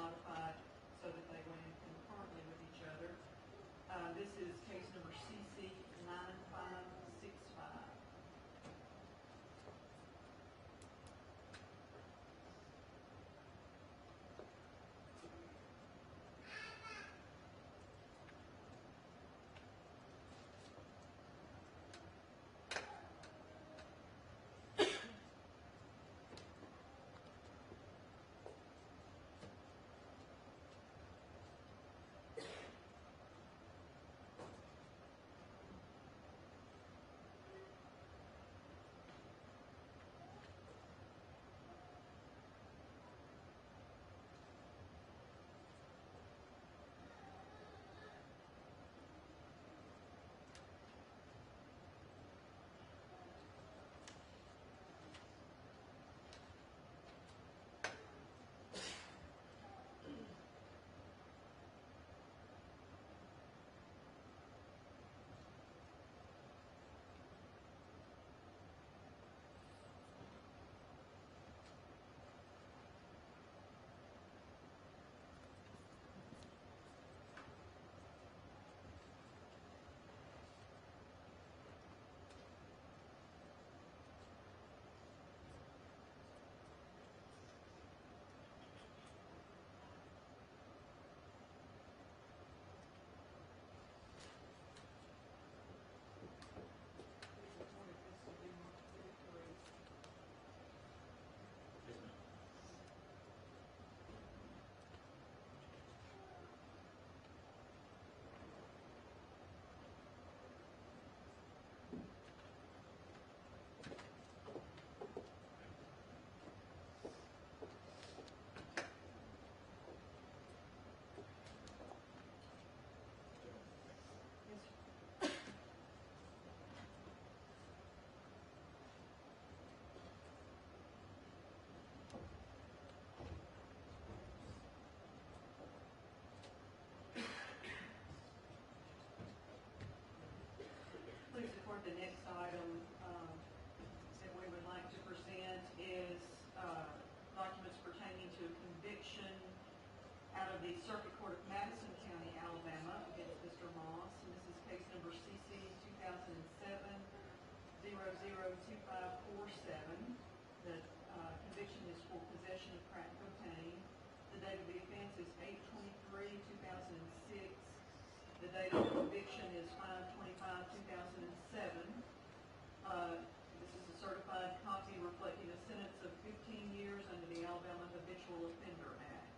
modified so that they went in concurrently with each other. This is case number CC 9565. Please support the next item that we would like to present is documents pertaining to a conviction out of the Circuit Court of Madison County, Alabama against Mr. Moss. And this is case number CC 2007-002547. The conviction is for possession of crack cocaine. The date of the offense is 8/23/2006. The date of conviction is 5/25/2007. This is a certified copy reflecting a sentence of 15 years under the Alabama Habitual Offender Act.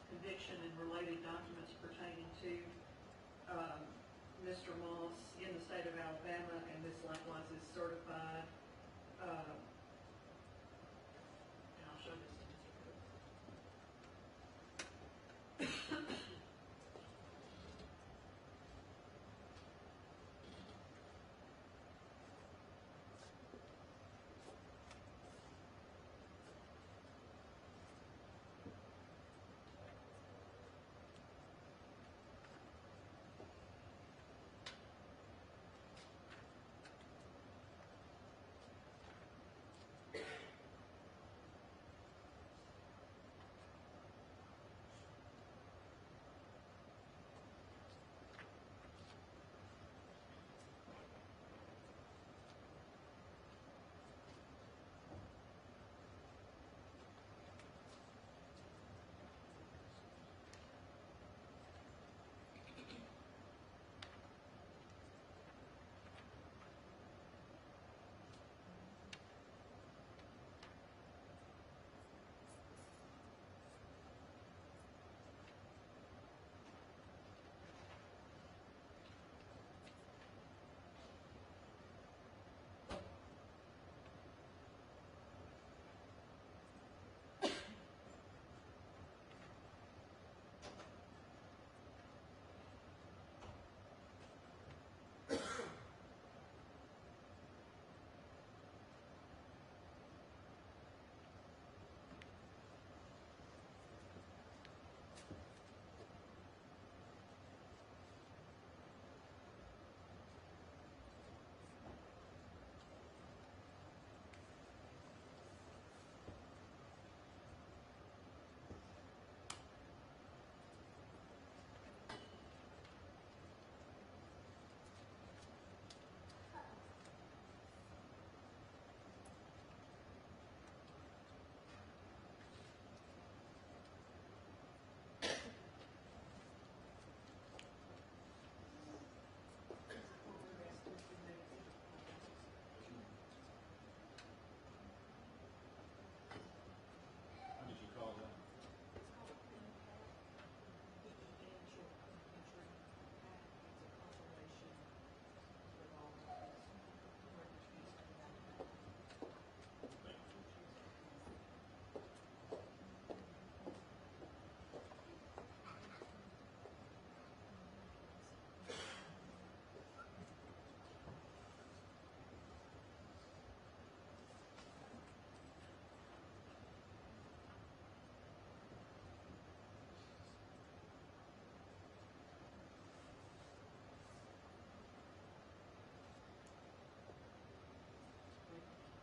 conviction and related documents pertaining to Mr. Moss in the state of Alabama, and this likewise is certified. And I'll show this to you.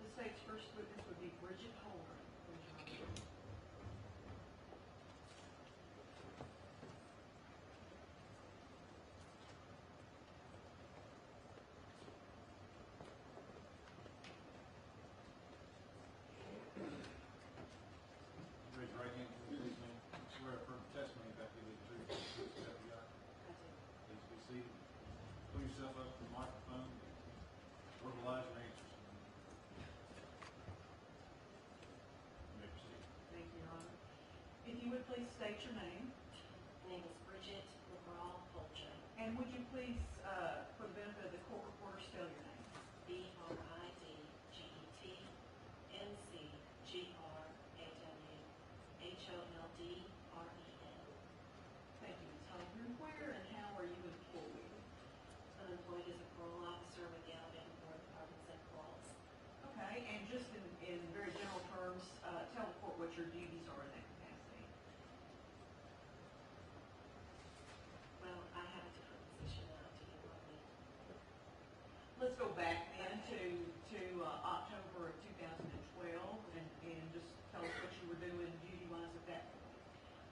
The state's first witness would be Bridget Holder. Raise your right hand, please, man. Swear affirm testimony that you will do the truth, the truth, so help you God. Please be seated. Pull yourself up to the microphone. Verbalize your answers. You may proceed. Thank you, Your Honor. If you would please state your name. My name is Bridget Holder. And would you please, for the benefit of the court reporter, spell your name? BRIDGETHOLDREN. Thank you, Ms. Holder. Where and how are you employed? I'm employed as a parole officer with the Alabama Board of Pardons and Paroles. Okay, and just in very general terms, tell the court what your duties are in that capacity. Well, I have a different position now. Do you want me? Let's go back then to October of 2012 and just tell us what you were doing duty-wise at that point.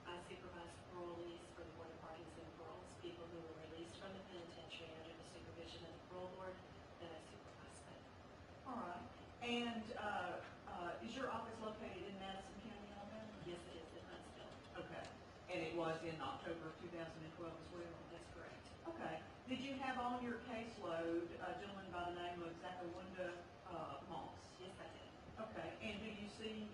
I supervise parolees for the Board of Pardons and Paroles, people who were released from the penitentiary under the supervision of the parole board, and I supervise them. All right. And is your office located in Madison County, Alabama? Yes, it is in Huntsville. Okay. And it was in October of 2012 as well? That's correct. Okay. Did you have on your caseload a gentleman by the name of Zakkawanda Moss? Yes, I did. Okay. And do you see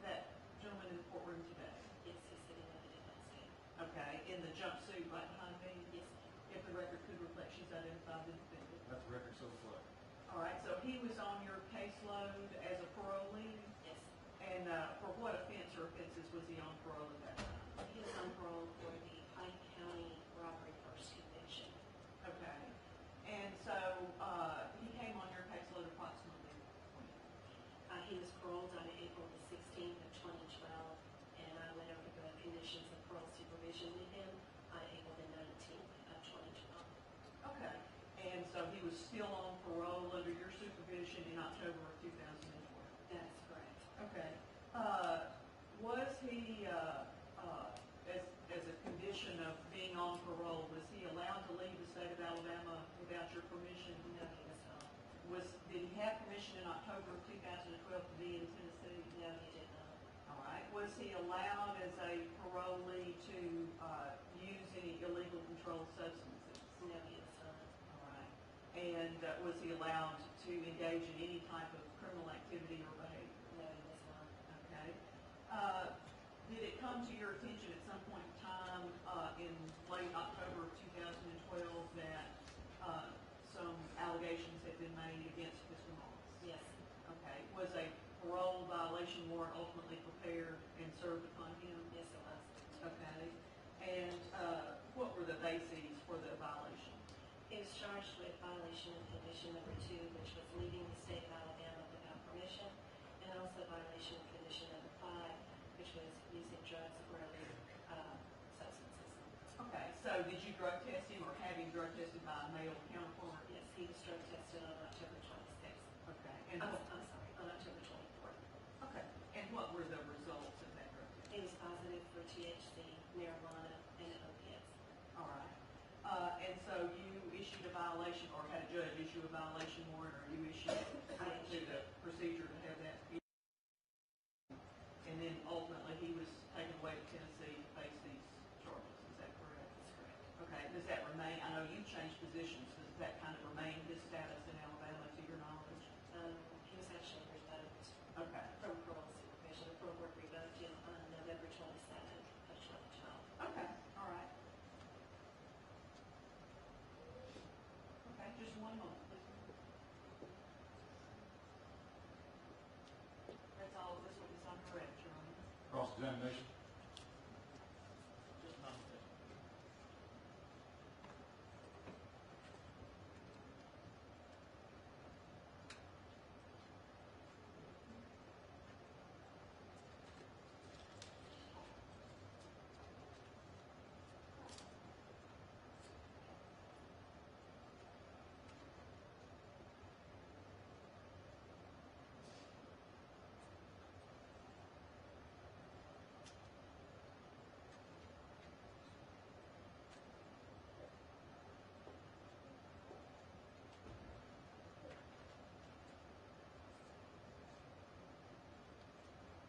that gentleman in the courtroom today? Yes, he's sitting over there. jumpsuit right behind me? Yes, If the record could reflect she's identified the defendant. Let the record so reflect. All right, so he was on your caseload as a parolee, yes. and for what offense or offenses was he on parole at that time? He was on parole for the Pike County robbery first conviction. Okay, and so he came on your caseload approximately when? He was paroled on April the 16th of 2012, and I went over the conditions of parole supervision with him on April the 19th of 2012. Okay, and so he was still on parole under your supervision in October of 2012? That's correct. Okay. Was he, as a condition of being on parole, was he allowed to leave the state of Alabama without your permission? No, he was not. Did he have permission in October of 2012 to be in Tennessee? No, he did not. All right. Was he allowed as a parolee to use any illegal controlled substances? No, he was not. All right. And was he allowed to engage in any type of criminal activity or behavior? No, he was not. Okay. Did it come to your attention at some point in time in late October of 2012 that some allegations had been made against Mr. Moss? Yes. Okay. Was a parole violation warrant ultimately prepared and served upon him? Yes, it was. Okay. And what were the bases for the violation? He was charged with violation of condition number 2, which was leaving the state of Alabama without permission, and also violation of condition number 5, which was using drugs or illegal substances. Okay. So did you drug test him or have him drug tested by a male counterpart? Yes, he was drug tested on October 26th. Okay. And I'm sorry, on October 24th. okay. And what were the results of that drug test? He was positive for THC, marijuana, and opiates. All right. And so you issued a violation, or had a judge issue a violation warrant, or you issued I through the procedure to have that? And then ultimately he was taken away to Tennessee to face these charges. Is that correct? That's correct. Okay. Does that remain? I know you changed positions. Does that kind of remain his status in Alabama to your knowledge? He was actually revoked Okay. from parole supervision. The parole board revoked him on November 27th of 2012. Okay. All right. Okay. Just one moment, please. That's all. This witness on correct, Your Honor. Cross-examination. Just not that.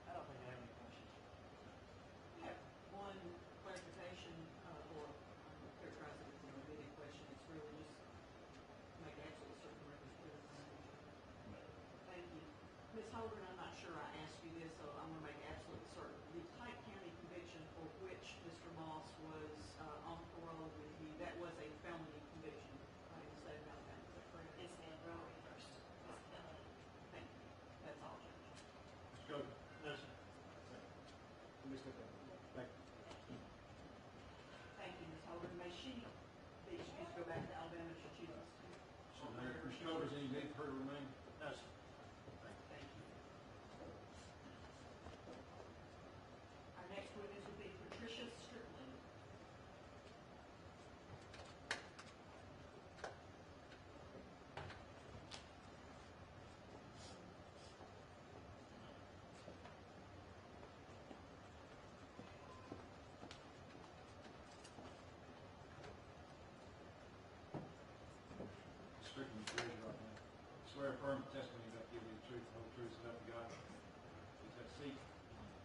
I don't think I have any questions. I have one clarification, or characterize it as an omitted question. It's really just make absolutely certain the record's clear. Thank you. Ms. Holden, I'm not sure I asked you this, so I'm going to make absolutely certain. The Pike County conviction for which Mr. Moss was on parole with you, that was a felony conviction, right, in the state of Alabama, is that correct? Yes, ma'am, robbery first. Was a felony. Thank you. That's all, Judge. Mr. Coker. No, sir. Let me step in. Thank you. Thank you, Ms. Holden. May she be excused to go back to Alabama if she chooses to? So, Mayor, Mr. Coker, is there any need for her to remain? No, sir. Thank you. Our next witness will be Patricia Strickland. Strickland, raise your right hand. Swear affirm the testimony that you give you the truth, the whole truth, so help you God. Please have a seat.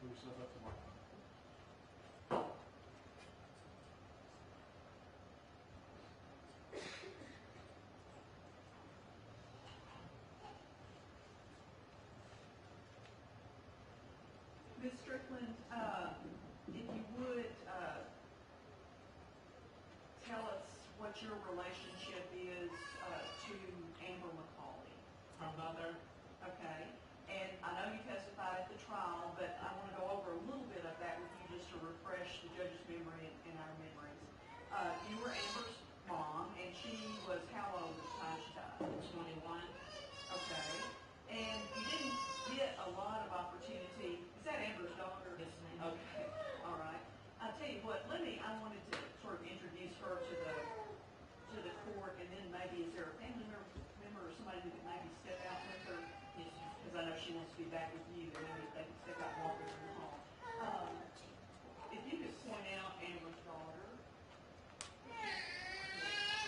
Move yourself up to the microphone. Ms. Strickland, if you would, what your relationship is to Amber McCauley. Her mother. Okay, and I know you testified at the trial, but I want to go over a little bit of that with you just to refresh the judge's memory and our memories. You were Amber's mom, and she was how old at the time she died? 21. Okay, and you didn't get a lot of opportunity. Is that Amber's daughter? Yes, ma'am. Okay, all right. I'll tell you what, I wanted to sort of introduce her to the court, and then maybe is there a family member or somebody who could maybe step out with her? Yes, ma'am. Because I know she wants to be back with you, and maybe they can step out and walk her in the hall. If you could point out Amber's daughter.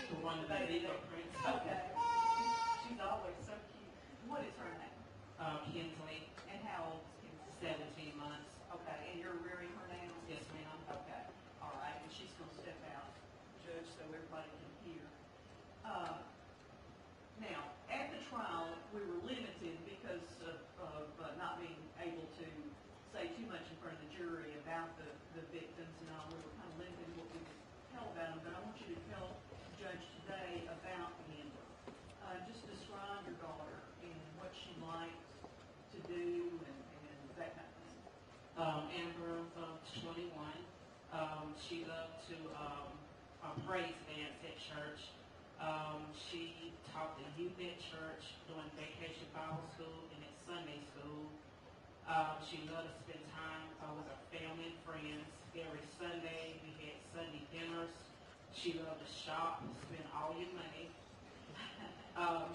The one The that baby legal there. prince. Okay. She's always so cute. What is her name? Kinsley, And how old is Kinsley? 17 months. Okay, and you're rearing her now? Yes, ma'am. Okay, all right, and she's gonna step out, Judge, so everybody can hear. Now, at the trial, we were limited because of not being able to say too much in front of the jury about the victims and all. We were kind of limited in what we could tell about them, but I want you to tell the judge today about Amber. Just describe your daughter and what she liked to do and that kind of thing. Amber was 21. She loved to praise dance at church. She taught the youth at church during vacation Bible school and at Sunday school. She loved to spend time with her family and friends. Every Sunday we had Sunday dinners. She loved to shop, spend all your money. I've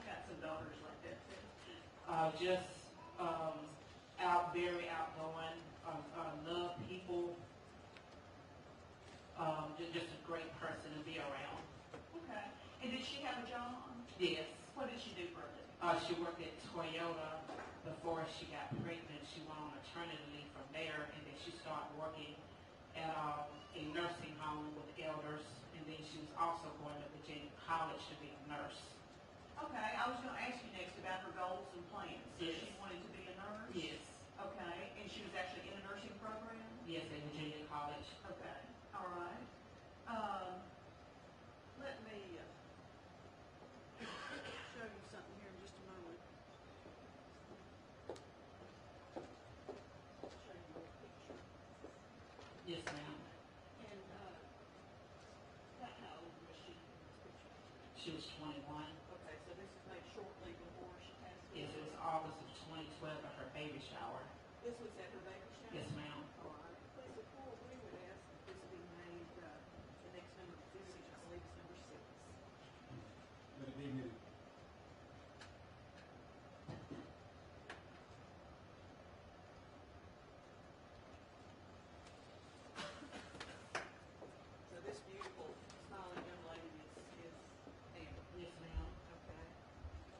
got some daughters like that too. Very outgoing, love people, just a great person to be around. Okay. And did she have a job? Yes. What did she do for a living? She worked at Toyota before she got pregnant. She went on maternity leave from there, and then she started working at a nursing home with elders, and then she was also going to Virginia College to be a nurse. Okay, I was gonna ask you next about her goals and plans. So Yes. she wanted to be a nurse? Yes. Okay, and she was actually in a nursing program? Yes, at Virginia College. Okay, all right. Let me show you something here in just a moment. Show you a picture. Yes, ma'am. And, how old was she in this picture? She was 21. Okay, so this is made shortly before she passed away? Yes, it was August of 2012 at her baby shower. This was at her baby shower? Yes, ma'am. All right. Please report, we would ask that this be made, the next number, this is, I believe it's number 6. Let it be admitted. So this beautiful smiling young lady is Amber. Yes, ma'am. Okay.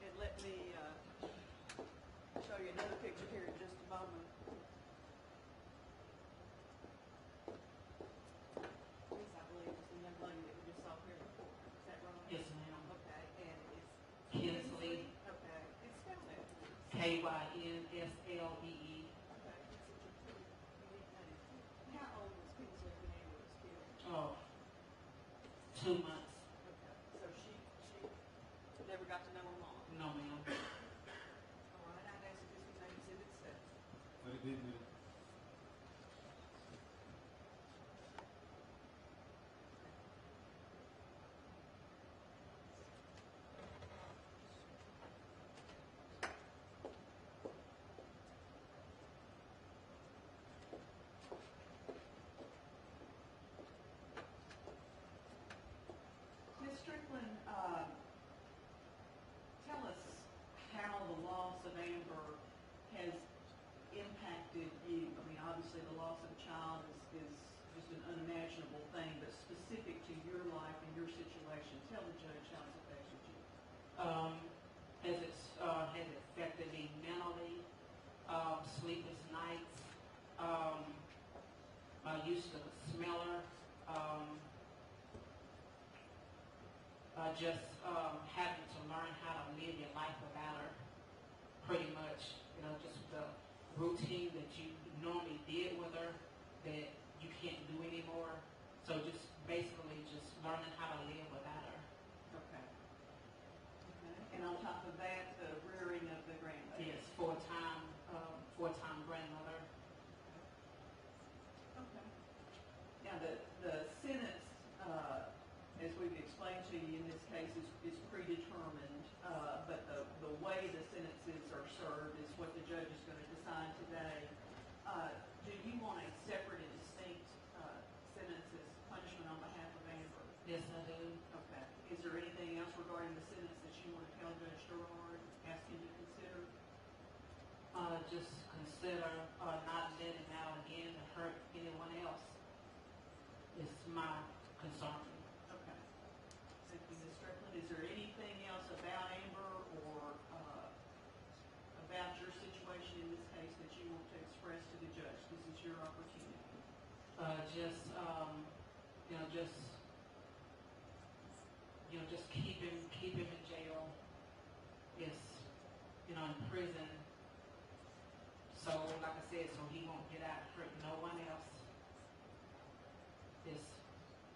And let me, show you another picture here in just a moment. This, I believe, is the young lady that we just saw here before. Is that right? Yes, ma'am. Okay, and it's. Kinsley. Okay, and spell that, please. Kynsllee. Okay, that's such a pretty, unique name. How old was Kinsley when Amber was killed? 2 months. Okay, so she never got to know her mom. No, ma'am. All right, I'd ask if this was named Exhibit 7. Let it be admitted. Ms. Strickland, tell us how the loss of Amber has impacted you. I mean, obviously, the loss of a child is just an unimaginable thing, but specific to your life and your situation, tell the judge how it's affected you. Has it affected me mentally, sleepless nights. I used to smell her. Just having to learn how to live your life without her, pretty much. You know, just the routine that you normally did with her that you can't do anymore. So just basically just learning how to we've explained to you in this case is predetermined, but the way the sentences are served is what the judge is going to decide today. Do you want a separate and distinct sentences punishment on behalf of Amber? Yes, I do. Okay. Is there anything else regarding the sentence that you want to tell Judge Gerard, ask him to consider? Just consider not letting out again to hurt anyone else. It's my concern. Okay. Thank you, Ms. Strickland. Is there anything else about Amber or about your situation in this case that you want to express to the judge? This is your opportunity. Just keep him in jail. Yes, in prison. So, like I said, so he won't get out and hurt no one else. It's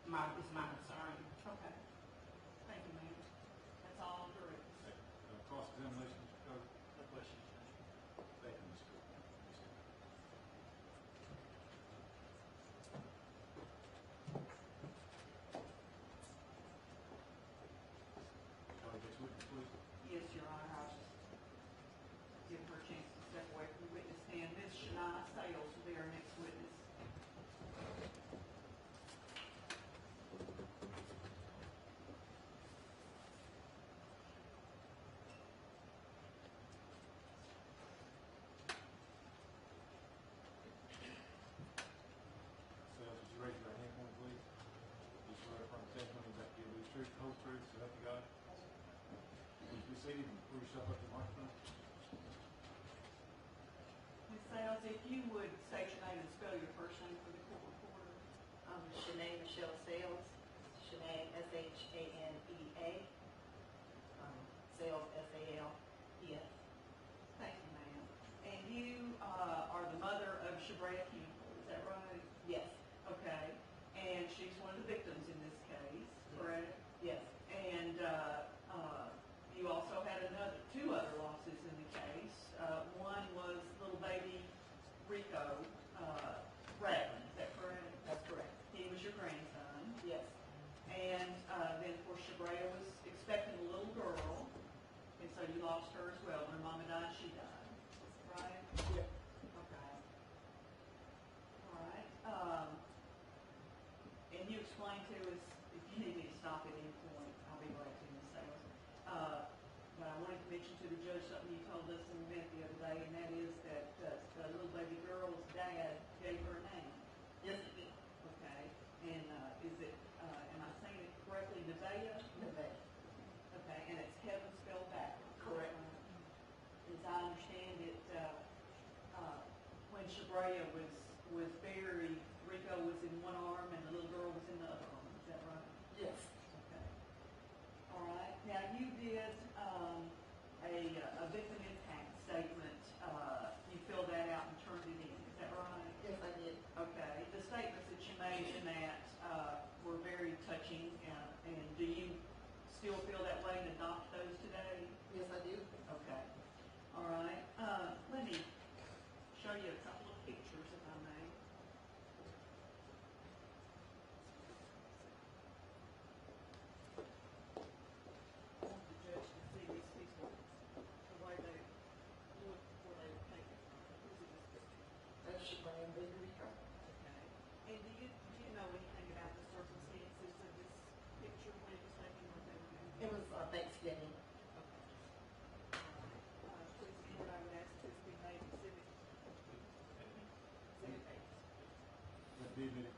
my concern. Okay. Thank you, ma'am. That's all I'm doing. Cross-examination, Mr. Cody. No questions, Judge. Thank you, Mr. Cody. Cody, next witness, please. Yes, Your Honor. I'll just give her a chance to step away from the witness stand. Ms. Shania Sales will be our next witness. Sales, would you raise your right hand for me, please? You swear to affirm the testimony that you will be true, the whole truth, so help you God? Please be seated and pull yourself up to the microphone. Ms. Sales, if you would state your name and spell your first name for the court reporter. Shanae Michelle Sales, Shanae S-H-A-N-E-A, Sales S-A-L-E-S. Thank you, ma'am. And you are the mother of Shreya Campbell, is that right? Yes, Okay. And she's one of the victims in this case, correct? yes, And you also had two other losses in the case. One was little baby Rico Bradley, is that correct? that's correct. He was your grandson. Yes, And then, of course, Shreya was expecting a little girl, and so you lost her as well. When her mama died, she died, right? yes. Okay. All right. And you explained to us, if you need me to stop at any point, I'll be glad to, Ms. Sales. But I wanted to mention to the judge something you told us in the event the other day, and that is that the little baby girl's dad gave her a name. Yes, it did. Okay. And is it, am I saying it correctly, Nevaeh? Nevaeh. Okay, and it's Kevin spelled backwards. Correct. As I understand it, when Shreya was buried, Rico was in one arm and the little girl was in the other arm. Is that right? Yes, Okay. All right. Now, you did a victim impact statement. You filled that out and turned it in. Is that right? yes, I did. Okay. The statements that you made in that were very touching. And do you still feel that way and adopt those today? Yes, I do. Okay. All right. Let me show you a couple of pictures, if I may. I want the judge to see these people, the way they look before they were taken. Who's in this picture? That's Shanae and Baby Rico. Okay. And do you know anything about the circumstances of this picture when it was taken or they were taken? It was Thanksgiving. Please, Lord, I would ask this be made exhibit. Exhibit 8. That'd be a minute.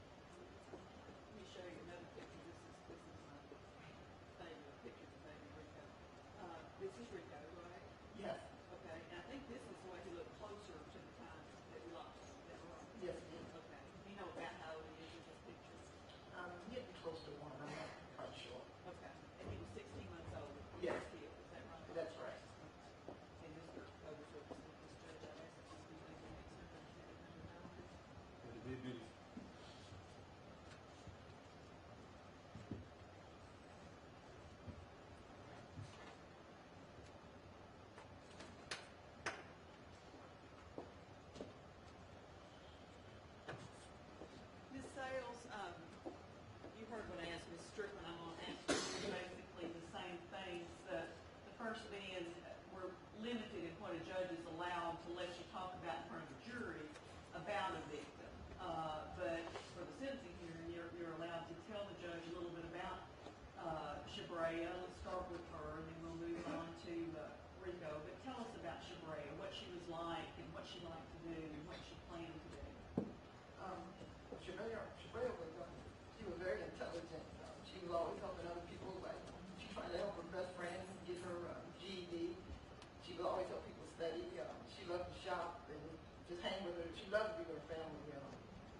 Let me show you another picture. This is my favorite picture of baby Rico. This is Rico, right? Yes, Okay, and I think this is the way he looked closer to the time that we lost him. Is that right? yes, it did. Okay. what a judge is allowed to let you talk about in front of a jury about a victim. But for the sentencing hearing, you're allowed to tell the judge a little bit about Shreya. Let's start with her, and then we'll move on to Rico. But tell us about Shreya, what she was like, and what she liked to do, and what she planned to do. Shreya was, she was very intelligent. She was always helping other people. Like, she tried to help her best friend get her GED. She would always help people study. She loved to shop and just hang with her. She loved to be with her family.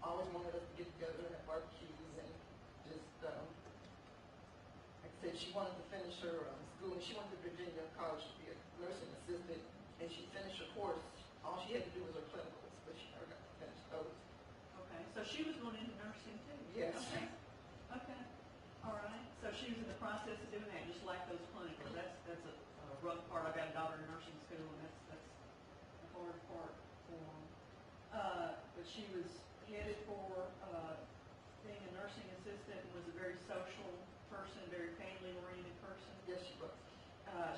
Always wanted us to get together and have barbecues and just, like I said, she wanted to finish her schooling. She went to Virginia College to be a nursing assistant, and she finished her course. All she had to do was her clinicals, but she never got to finish those. Okay, so she was going into nursing too? Yes. Okay, okay, all right. So she was in the process of doing that, just like those clinicals. That's a rough part. I've got a daughter in nursing school, and that's the hard part for them. But she was headed for being a nursing assistant and was a very social person, very family-oriented person. Yes, she was.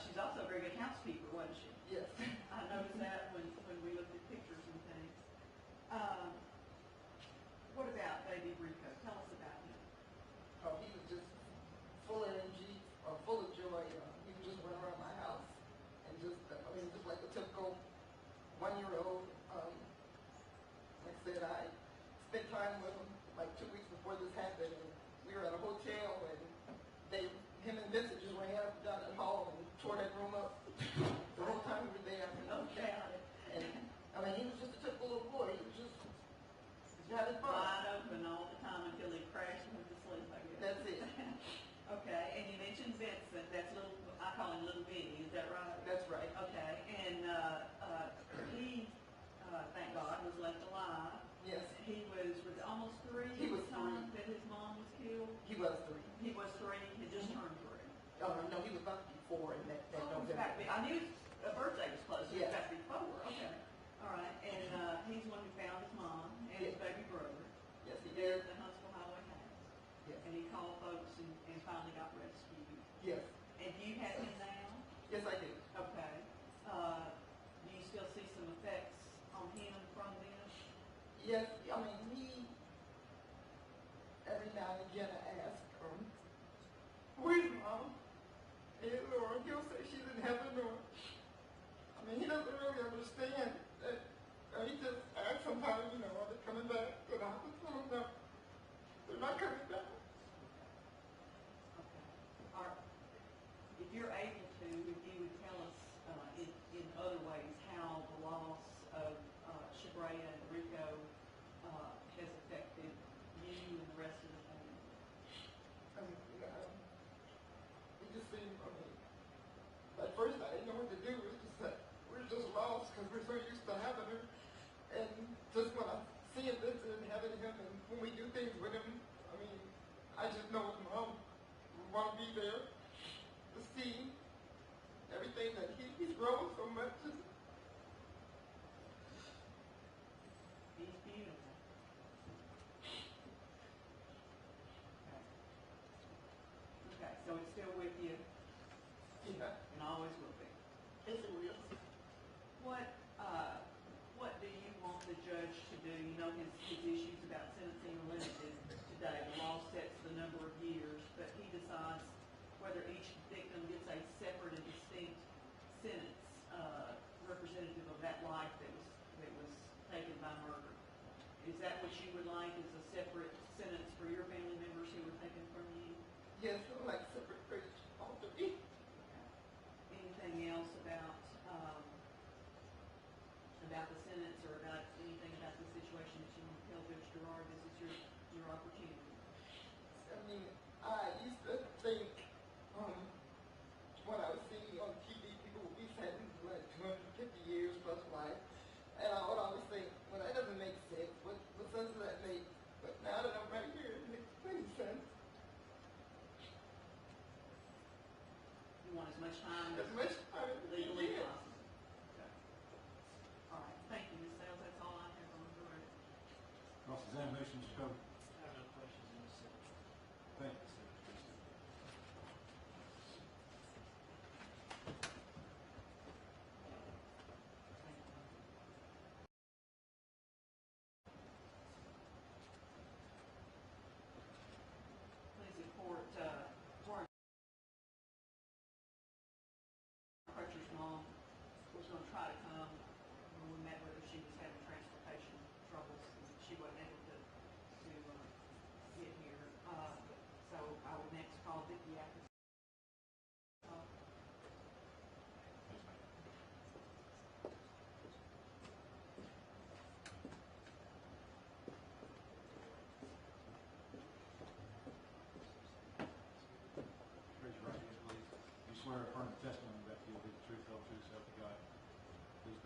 She's also a very good housekeeper, wasn't she? Yes. I noticed that when we looked at pictures and things. What about baby Rico? Tell us about him. Oh, he was just full of energy, full of joy. He would just run around my house and just, just like a typical 1-year-old. Like I said, I spent time with him like 2 weeks before this happened, and we were at a hotel, and him and Vincent just ran up and down that hall and tore that room up the whole time we were there. Okay. And he was just a typical little boy. He was just having fun. Wide open all the time until he crashed and went to sleep, I guess. That's it. Okay, and you mentioned Vincent. That's little, I call him Little Vinny, is that right? That's right. Okay, and he, thank God, was left alive. Yes. He was almost 3 He was at the time 3. that his mom was killed. He was 3. He was 3, he had just turned 3. Oh, no, he was about to be 4 in that Oh, November. exactly. I knew a birthday was close. He was Yes. about to be 4. Okay. All right. And he's the one who found his mom and his Yes. baby brother. Yes, he There did. at the Huntsville Highway House. Yes. And he called folks and finally got rescued. Yes. And do you have him now? Yes, I do. Okay. Do you still see some effects on him from this? Yes, every now and again I ask him, where's Mom? And Lord, he'll say she's in heaven, or, he doesn't really understand that. He just asks sometimes, are they coming back? And I just tell him, no, they're not coming back. Okay. All right. If you're able to, if you would tell us in other ways how the loss of Shreya and Rico has affected you and the rest of the family. It just seemed, at first I didn't know what to do. It was just that we're just lost because we're so used to having her. And just when I see him, Vincent, and having him, and when we do things with him, I just know his mom want to be there to see everything that he's grown so much. He's beautiful. Okay, so it's still with you Yeah. and always will be. Yes, it will. What do you want the judge to do? You know his issues about sentencing are limited today. The law sets the number of years, but he decides whether each victim gets a separate and distinct sentence representative of that life that was taken by murder. Is that what you would like, is a separate sentence for your family members who were taken from you? Yes, I would like separate bridge all to be. Anything else about the sentence or about anything about the situation that you want to tell Judge Gerard? This is your opportunity. I used to think when I was seeing on TV people would be sentenced like 250 years plus life, and I would always think, well, that doesn't make sense. What sense does that make? But now that I'm right here, it makes plenty sense. You want as much time As much time as legally you can. possible. Okay. All right, thank you, Ms. Sales, that's all I have on the record. Cross-examination is covered. I have no questions in this section. Thank you.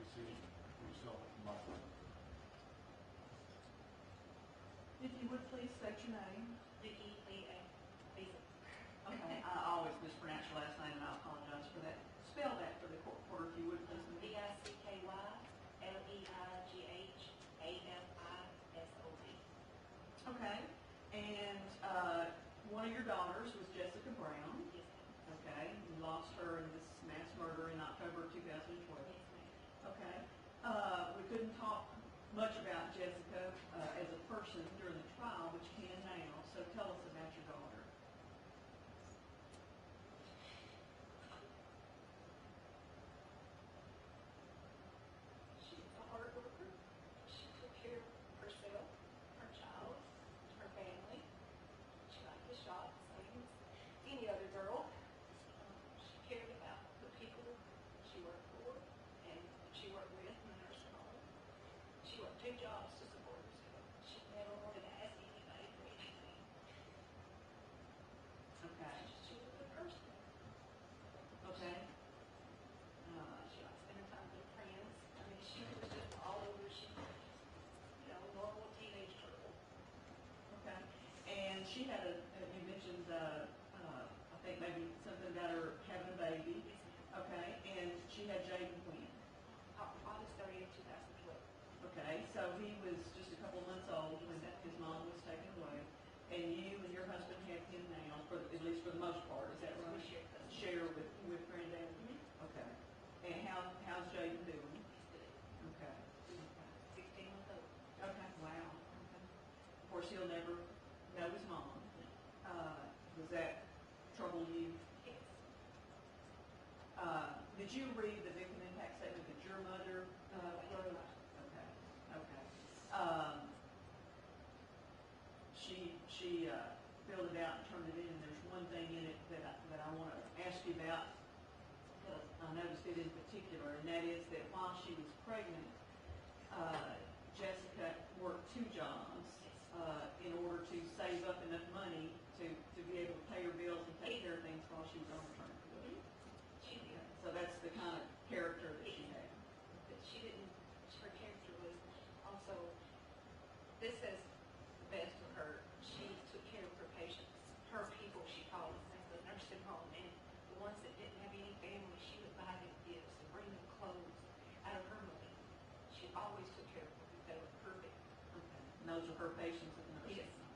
be seated. Please yourself up to the microphone. If you would please state your name. Vicki Lee. Okay, I always mispronounce your last name, and I apologize for that. Spell that for the court reporter, if you would, please. Vickyleghafisov. Okay, and one of your daughters was Jessica Brown. Yes, ma'am. Okay, you lost her in this mass murder in October of 2012. Yes, ma'am. Okay, we couldn't talk much about Jessica as a person during the trial, but you can now. So tell us about your daughter. She was a hard worker. She took care of herself, her child, her family. She liked to shop, same as any other girl. She cared about the people she worked for and she worked with in the nursing home. She worked 2 jobs to support herself. She never wanted to ask anybody for anything. Okay. She was a good person. Okay. She liked spending time with friends. I mean, she was just all over. She, normal teenage girl. Okay. And she had you mentioned, I think maybe something about her having a baby. Yes, ma'am. Okay. And she had Jaden when? August 30th, 2012. Okay. So he was just a couple months old when his mom was taken away. And you and your husband have him now, at least for the most part. Is that right? We share custody. Share with granddad? Mhm. Okay. And how's Jaden doing? He's good. Okay. 16 months old. Okay. Wow. Okay. Of course, he'll never know his mom. Does that trouble you? Yes. Did you read the victim impact statement that your mother wrote? Okay. Okay. She filled it out and turned it in. And there's one thing in it that I want to ask you about, because I noticed it in particular, and that is that while she was pregnant, Jessica worked 2 jobs in order to save up enough money to be able to pay her bills and take care of things while she was on maternity leave. She did. So that's the kind of character that she had. But she didn't, her character was also, this says best of her, she took care of her patients, her people, she called them, at the nursing home, and the ones that didn't have any family, she would buy them gifts and bring them clothes out of her money. She always took care of them, they were perfect. Okay. And those are her patients at the nursing Yes. home.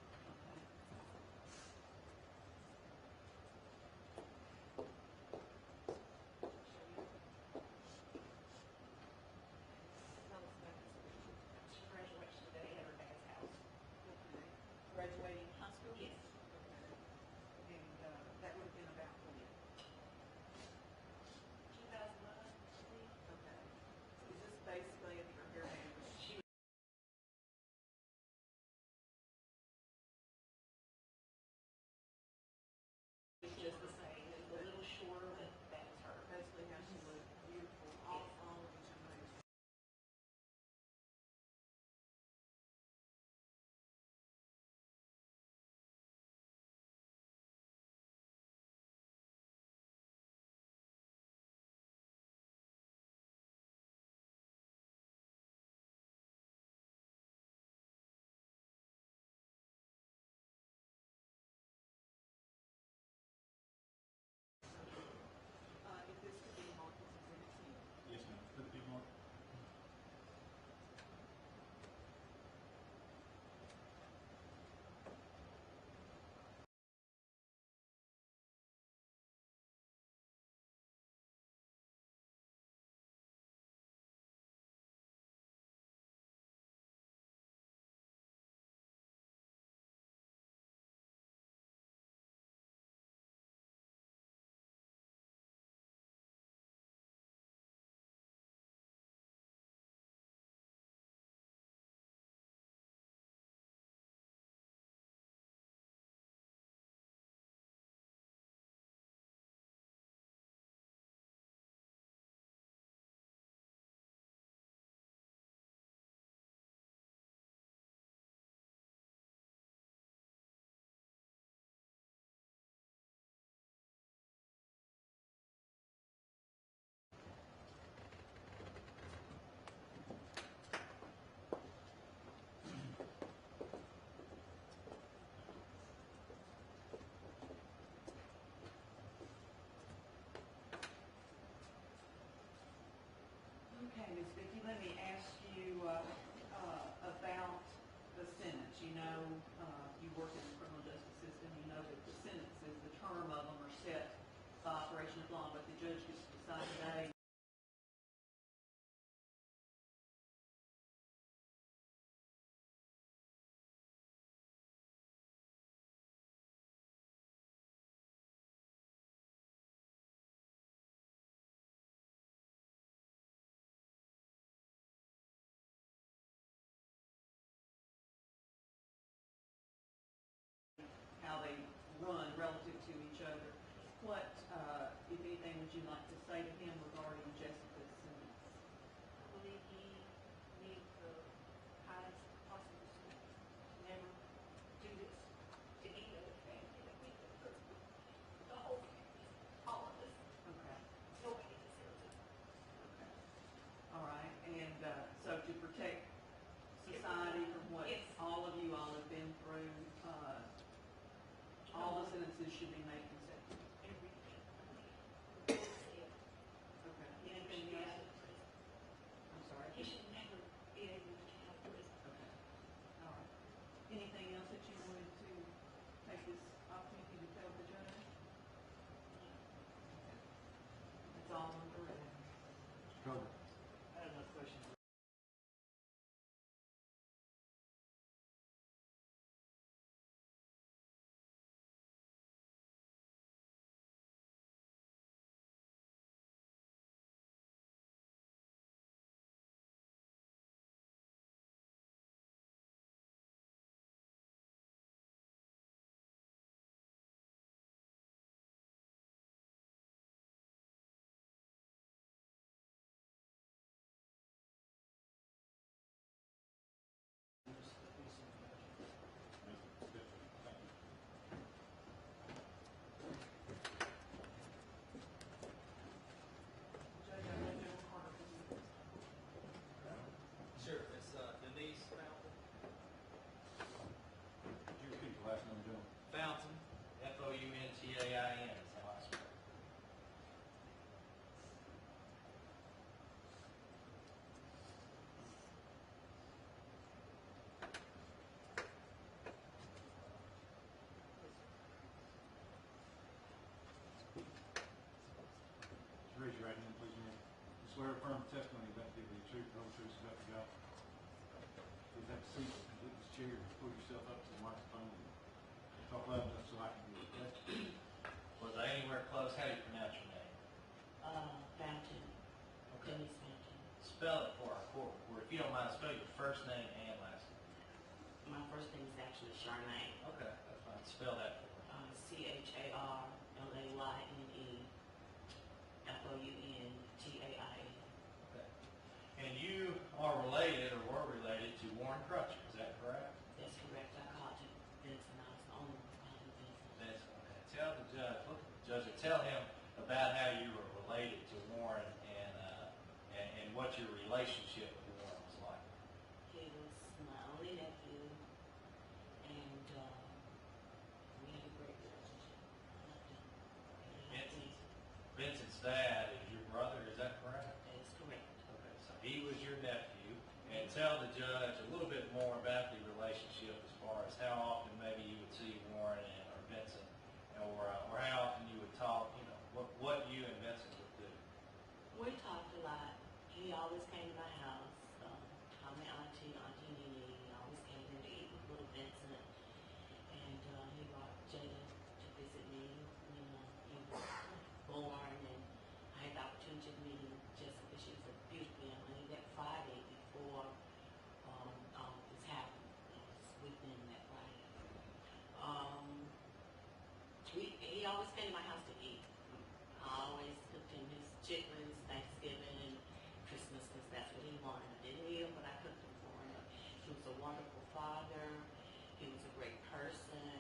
Ms. Vicki, let me ask you about the sentence. You know, you work in the criminal justice system, you know that the sentences, the term of them are set by operation of law, but the judge gets to decide today how they run relative to each other. What, if anything, would you like to say to him regarding Jessica's sentence? I believe he needs the highest possible sentence. Never do this to any other family that we go through. The whole family, all of us, Okay. nobody deserves it. Okay. All right, and so to protect society from what Yes. all of you all have been through, all the sentences should be made consecutive. Everything. Okay. Okay. He never Anything should be else? out of prison. I'm sorry. He should never be able to get out of prison. Okay. All right. Anything else that you wanted to take this opportunity to tell the judge? Okay. That's all on the record. Cover. I have no questions. Judge, I know General Carter is here. Sure, it's Denise Fountain. Could you repeat the last name, Joe? Fountain, Fountain is how I spell it. Raise your right hand, please, ma'am. You swear or affirm the testimony about to give you the truth, the whole truth, so help you God. Please have a seat, get this chair, pull yourself up to the microphone, and talk loud enough so I can hear you, okay? Was I anywhere close? How do you pronounce your name? Fountain, Okay. Denise Fountain. Spell it for our court report. If you don't mind, spell your first name and last name. My first name is actually Charmaine. Okay, that's fine. Spell that for me. CharlayneFountain. Okay. And you are related or were related to Warren Crutcher, is that correct? That's correct. I called him Vincent. I was the owner. I called him Vincent. That's okay. Tell the judge, look at the judge, and tell him about how you were related to Warren and what your relationship with Warren was like. He was my only nephew, and we had a great relationship. I loved him. He loved me. Vincent's dad is your brother, is that correct? That is correct. Okay, so he was your nephew, and tell the judge a little bit more about the relationship as far as how often maybe you would see Warren or Vincent, or how often you would talk, you know, what you and Vincent would do. We talked a lot. He always came to my house. Called me Auntie Nene. He always came in to eat with little Vincent. And he brought Jada to visit me. You know, he was born, and I had the opportunity of meeting Jessica. She was a beautiful young lady. That Friday before all of this happened, I was with them that Friday. He always came to my house to eat. I always cooked him his chitlins, Thanksgiving, and Christmas, because that's what he wanted. I didn't eat him, but I cooked him for him. He was a wonderful father. He was a great person.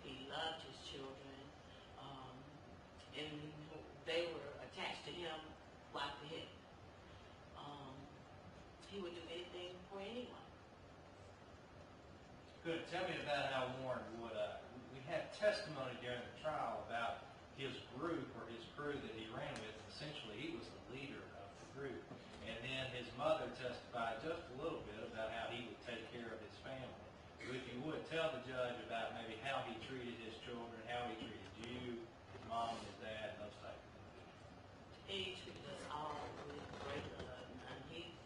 He loved his children. And they were attached to him like the hip. He would do anything for anyone. Good. Tell me about how Warren would, we had testimony during the trial about his group or his crew that he ran with. Essentially, he was the leader of the group. And then then his mother testified just a little bit about how he would take care of his family. So if you would, tell the judge about maybe how he treated his children, how he treated you, his mom, his dad, those type of things. He treated us all with great love, and he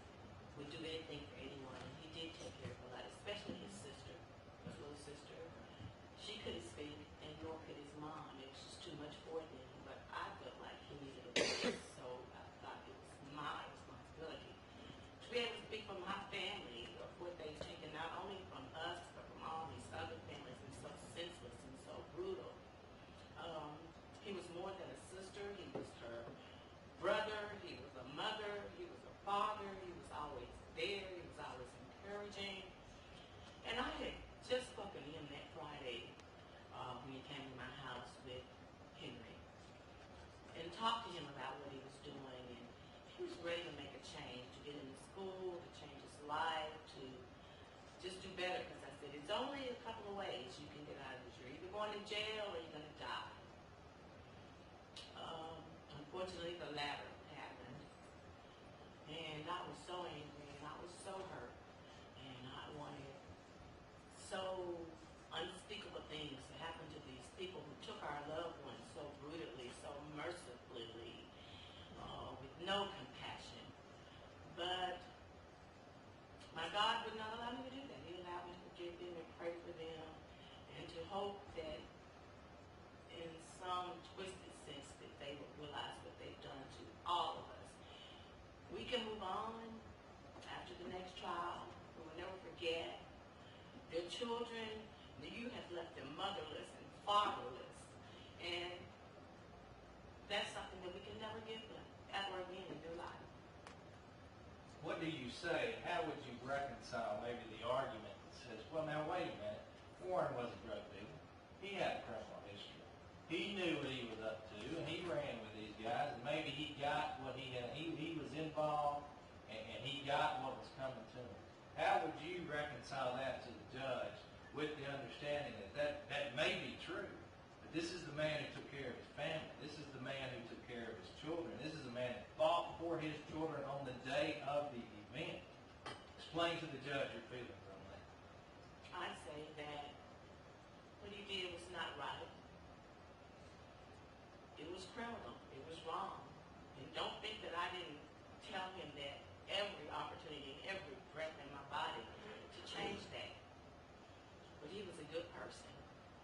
would do anything for anyone. And he did take care of a lot, especially his sister, his little sister. She couldn't speak, and nor could his mom. It was just too much for them. But I felt like he needed a voice, so I thought it was my responsibility to be able to speak for my family of what they've taken not only from us, but from all these other families, and so senseless and so brutal. He was more than a sister. He was her brother. He was a mother. He was a father. He was always there. He was always encouraging. And I had just spoken to him that Friday when he came to my house with Henry and talked to him about what he was doing. And he was ready to make a change, to get into school, to change his life, to just do better. Because I said, it's only a couple of ways you can get out of this. You're either going to jail or you're going to die. Unfortunately, the latter happened. And I was so angry, and I was so hurt. And I wanted so unspeakable things to happen to these people who took our loved ones so brutally, so mercifully, with no compassion. But my God would not allow me to do that. He allowed me to forgive them and pray for them, and to hope that in some twisted sense that they would realize what they've done to all of us. We can move on after the next trial. We will never forget their children. You have left them motherless and fatherless. And that's something that we can never give them ever again in their life. What do you say? How would you reconcile maybe the argument that says, well, now wait a minute, Warren was a drug dealer. He had a criminal history. He knew what he was up to, and he ran with these guys, and maybe he got what he had. He was involved, and he got what was coming to him. How would you reconcile that to the judge with the understanding that that may be true, but this is the man who took care of his family. This is the man who took care of his children. This is the man that fought for his children on the day of the event. Explain to the judge your feelings on that. I say that what he did was not right. It was criminal. It was wrong. And don't think that I didn't tell him that every opportunity, every breath in my body to change that. But he was a good person.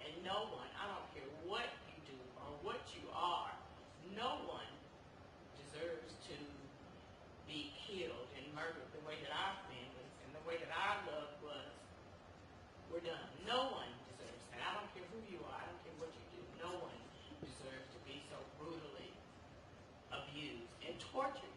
And no one, I don't care what you do or what you are, no one deserves to be killed and murdered the way that our families and the way that our loved ones were done. No one deserves that. I don't care who you are. I don't care what you do. No one deserves to be so brutally abused and tortured